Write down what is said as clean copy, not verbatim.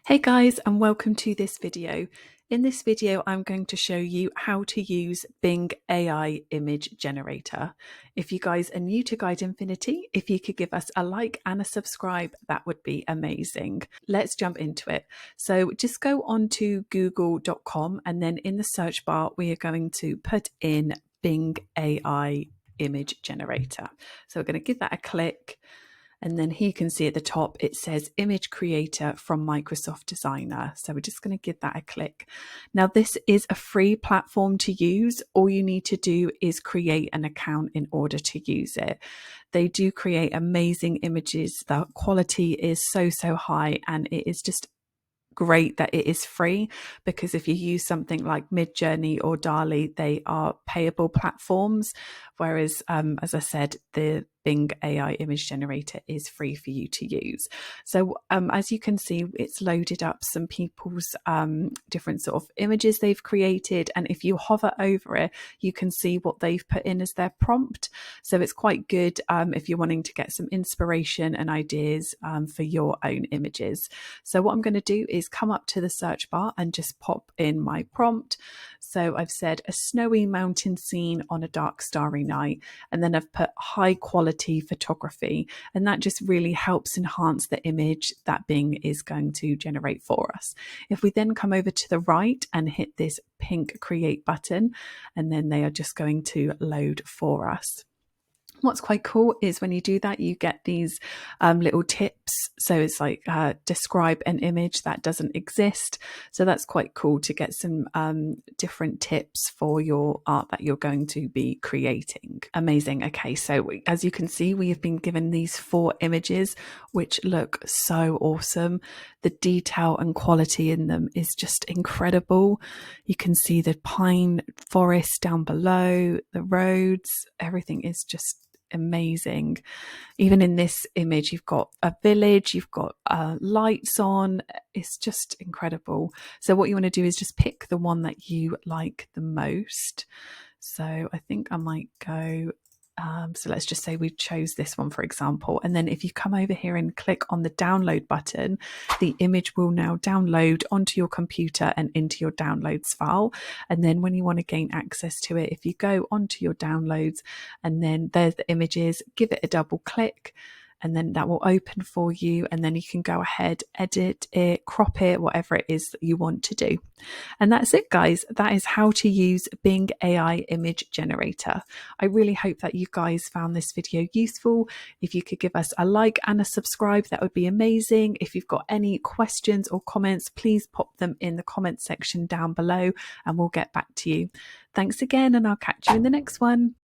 Hey guys, and welcome to this video. In this video, I'm going to show you how to use Bing AI image generator. If you guys are new to Guide Infinity, if you could give us a like and a subscribe, that would be amazing. Let's jump into it. So just go on to google.com and then in the search bar, we are going to put in Bing AI image generator. So we're going to give that a click. And then here you can see at the top, it says image creator from Microsoft Designer. So we're just going to give that a click. Now, this is a free platform to use. All you need to do is create an account in order to use it. They do create amazing images. The quality is so high, and it is just great that it is free, because if you use something like Midjourney or DALL-E, they are payable platforms, whereas as I said, the Bing AI image generator is free for you to use. So as you can see, it's loaded up some people's different sort of images they've created, and if you hover over it, you can see what they've put in as their prompt. So it's quite good if you're wanting to get some inspiration and ideas for your own images. So what I'm going to do is come up to the search bar and just pop in my prompt. So I've said a snowy mountain scene on a dark starry night, and then I've put high quality photography, and that just really helps enhance the image that Bing is going to generate for us. If we then come over to the right and hit this pink create button, and then they are just going to load for us. What's quite cool is when you do that, you get these little tips. So it's like describe an image that doesn't exist. So that's quite cool to get some different tips for your art that you're going to be creating. Amazing. Okay, so as you can see, we have been given these 4 images, which look so awesome. The detail and quality in them is just incredible. You can see the pine forest down below, the roads, everything is just amazing. Even in this image, you've got a village, you've got lights on. It's just incredible. So what you want to do is just pick the one that you like the most. So I think I might go so let's just say we chose this one, for example, and then if you come over here and click on the download button, the image will now download onto your computer and into your downloads file. And then when you want to gain access to it, if you go onto your downloads and then there's the images, give it a double click, and then that will open for you, and then you can go ahead, edit it, crop it, whatever it is that you want to do. And that's it, guys. That is how to use Bing AI image generator. I really hope that you guys found this video useful. If you could give us a like and a subscribe, that would be amazing. If you've got any questions or comments, please pop them in the comment section down below and we'll get back to you. Thanks again, and I'll catch you in the next one.